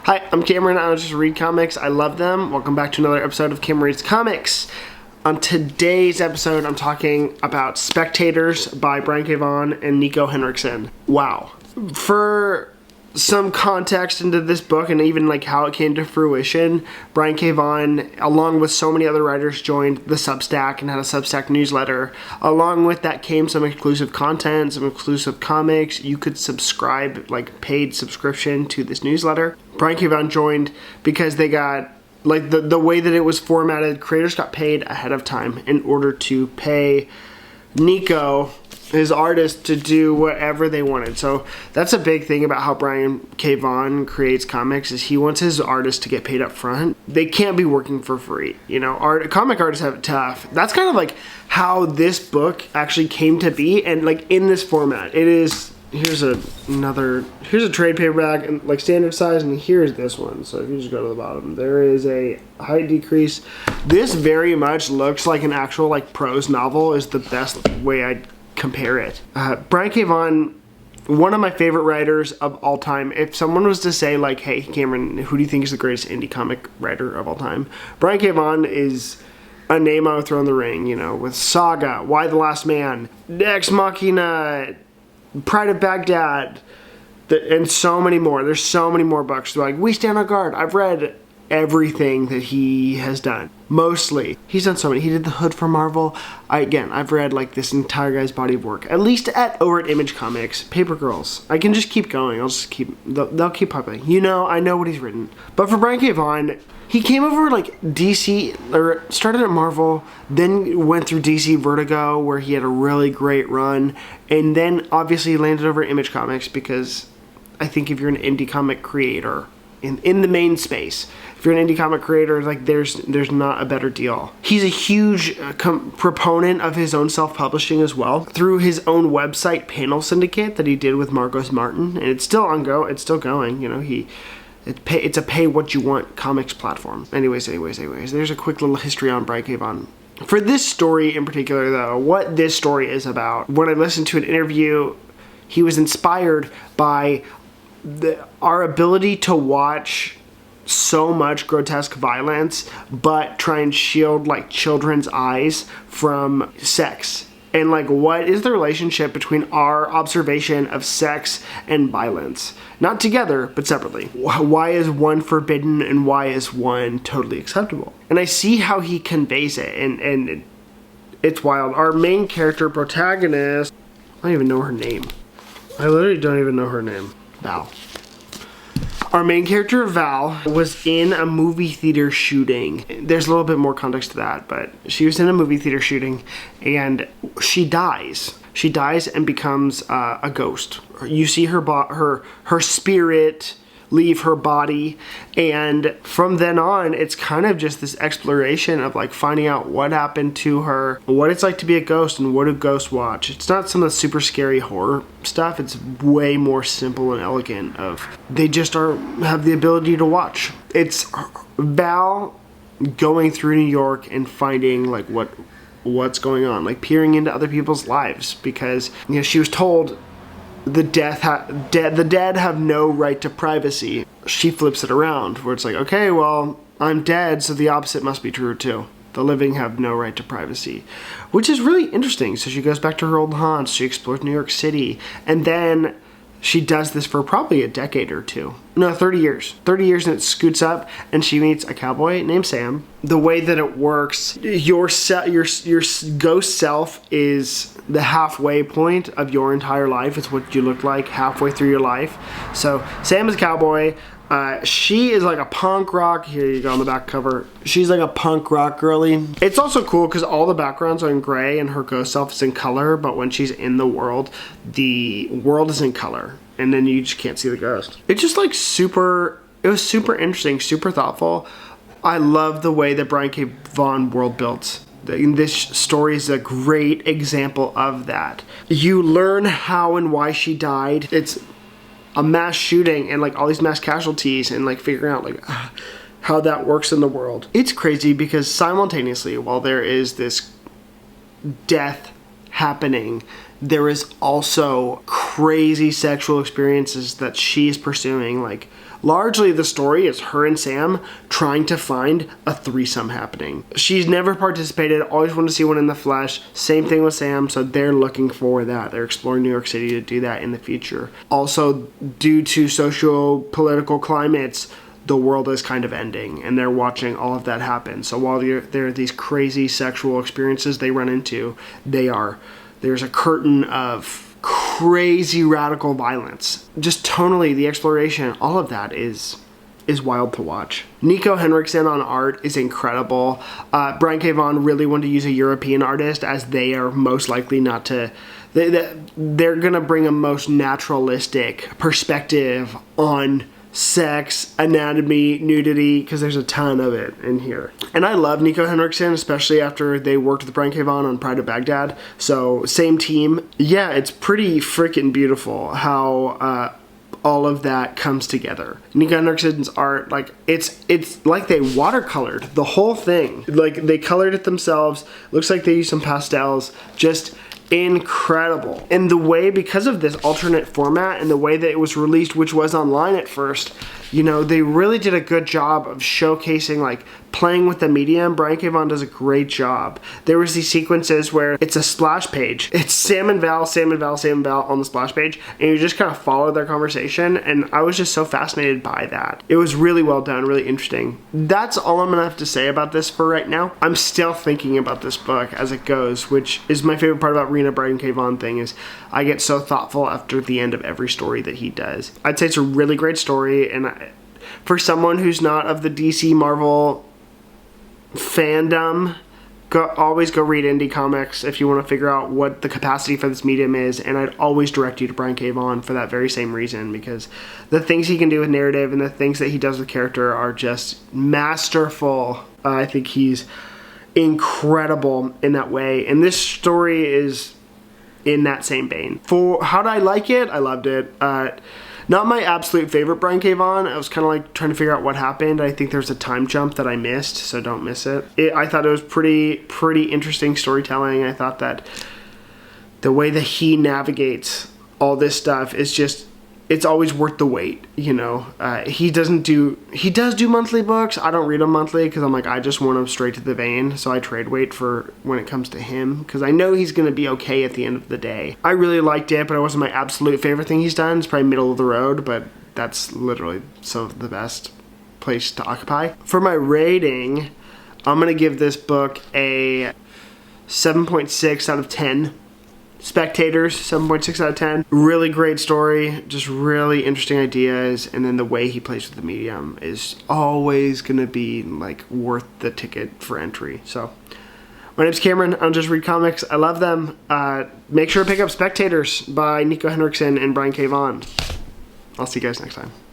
Hi, I'm Cameron. I just read comics. I love them. Welcome back to another episode of Cameron Reads Comics. On today's episode, I'm talking about Spectators by Brian K. Vaughan and Niko Henrichon. Wow. For some context into this book and even like how it came to fruition, Brian K. Vaughan, along with so many other writers, joined the Substack and had a Substack newsletter. Along with that came some exclusive content, some exclusive comics. You could subscribe, like paid subscription to this newsletter. Brian K. Vaughan joined because they got, like the way that it was formatted, creators got paid ahead of time in order to pay Niko, his artist, to do whatever they wanted. So that's a big thing about how Brian K. Vaughan creates comics, is he wants his artists to get paid up front. They can't be working for free. You know, comic artists have it tough. That's kind of like how this book actually came to be, and like in this format. It is, here's a trade paperback and like standard size, and here's this one. So if you just go to the bottom, there is a height decrease. This very much looks like an actual like prose novel, is the best way I'd compare it. Brian K. Vaughan, one of my favorite writers of all time. If someone was to say like, hey Cameron, who do you think is the greatest indie comic writer of all time? Brian K. Vaughan is a name I would throw in the ring, you know, with Saga, Why the Last Man, Ex Machina, Pride of Baghdad, and so many more. There's so many more books. Like, We Stand on Guard. I've read everything that he has done. Mostly. He's done so many. He did The Hood for Marvel. I've read like this entire guy's body of work. At least over at Image Comics. Paper Girls. I can just keep going. They'll keep popping. You know, I know what he's written. But for Brian K. Vaughan, he came over like DC, or started at Marvel, then went through DC Vertigo, where he had a really great run, and then obviously landed over at Image Comics, because I think if you're an indie comic creator in the main space, if you're an indie comic creator, like there's not a better deal. He's a huge proponent of his own self-publishing as well, through his own website Panel Syndicate that he did with Marcos Martin, and it's still it's still going. You know, it's a pay what you want comics platform. Anyways, there's a quick little history on Brian K. Vaughan. For this story in particular, though, what this story is about, when I listened to an interview, he was inspired by our ability to watch so much grotesque violence, but try and shield like children's eyes from sex. And like, what is the relationship between our observation of sex and violence? Not together, but separately. Why is one forbidden and why is one totally acceptable? And I see how he conveys it, and it's wild. Our main character protagonist, I don't even know her name. I literally don't even know her name. Val. Our main character, Val, was in a movie theater shooting. There's a little bit more context to that, but she was in a movie theater shooting, and she dies. She dies and becomes a ghost. You see her spirit leave her body, and from then on, it's kind of just this exploration of like finding out what happened to her, what it's like to be a ghost, and what do ghosts watch. It's not some of the super scary horror stuff. It's way more simple and elegant. They just have the ability to watch. It's Val going through New York and finding like what's going on, like peering into other people's lives, because you know she was told the dead have no right to privacy. She flips it around, where it's like, okay, well, I'm dead, so the opposite must be true too. The living have no right to privacy, which is really interesting. So she goes back to her old haunts. She explores New York City, and then she does this for probably a decade or two. No, 30 years. 30 years, and it scoots up, and she meets a cowboy named Sam. The way that it works, your ghost self is the halfway point of your entire life. It's what you look like halfway through your life. So Sam is a cowboy. She is like a punk rock. Here you go on the back cover. She's like a punk rock girly. It's also cool because all the backgrounds are in gray and her ghost self is in color, but when she's in the world is in color, and then you just can't see the ghost. It's just like it was super interesting, super thoughtful. I love the way that Brian K. Vaughan world built. This story is a great example of that. You learn how and why she died. It's a mass shooting and like all these mass casualties, and like figuring out like how that works in the world. It's crazy because simultaneously, while there is this death happening, there is also crazy sexual experiences that she's pursuing, like Largely the story is her and Sam trying to find a threesome happening. She's never participated, always wanted to see one in the flesh. Same thing with Sam, so they're looking for that. They're exploring New York City to do that in the future. Also, due to socio-political climates, the world is kind of ending, and they're watching all of that happen. So while there are these crazy sexual experiences they run into, there's a curtain of crazy radical violence. Just tonally, the exploration, all of that is wild to watch. Niko Henrichon on art is incredible. Brian K. Vaughan really wanted to use a European artist, as they are most likely not to. They're gonna bring a most naturalistic perspective on sex, anatomy, nudity, because there's a ton of it in here. And I love Niko Henrichon, especially after they worked with Brian K. Vaughan on Pride of Baghdad. So same team. Yeah, it's pretty freaking beautiful how all of that comes together. Niko Henrichon's art, like it's like they watercolored the whole thing. Like they colored it themselves. Looks like they used some pastels. Just incredible. And the way, because of this alternate format and the way that it was released, which was online at first, you know, they really did a good job of showcasing, like, playing with the medium. Brian K. Vaughan does a great job. There was these sequences where it's a splash page. It's Sam and Val on the splash page, and you just kind of follow their conversation, and I was just so fascinated by that. It was really well done, really interesting. That's all I'm gonna have to say about this for right now. I'm still thinking about this book as it goes, which is my favorite part about reading a Brian K. Vaughan thing, is I get so thoughtful after the end of every story that he does. I'd say it's a really great story, and for someone who's not of the DC Marvel fandom, always go read indie comics if you want to figure out what the capacity for this medium is, and I'd always direct you to Brian K. Vaughan for that very same reason, because the things he can do with narrative and the things that he does with character are just masterful. I think he's incredible in that way, and this story is in that same vein. For how did I like it? I loved it. Not my absolute favorite Brian K. Vaughan. I was kind of like trying to figure out what happened. I think there's a time jump that I missed, so don't miss it. I thought it was pretty interesting storytelling. I thought that the way that he navigates all this stuff is just, it's always worth the wait, you know. He does do monthly books. I don't read them monthly because I'm like, I just want them straight to the vein, so I trade wait for when it comes to him, because I know he's gonna be okay at the end of the day. I really liked it, but it wasn't my absolute favorite thing he's done. It's probably middle of the road, but that's literally the best place to occupy. For my rating, I'm gonna give this book a 7.6 out of 10. Spectators, 7.6 out of 10. Really great story, just really interesting ideas, and then the way he plays with the medium is always gonna be like worth the ticket for entry. So my name's Cameron. I don't just read comics, I love them. Make sure to pick up Spectators by Niko Henrichon and Brian K. Vaughan. I'll see you guys next time.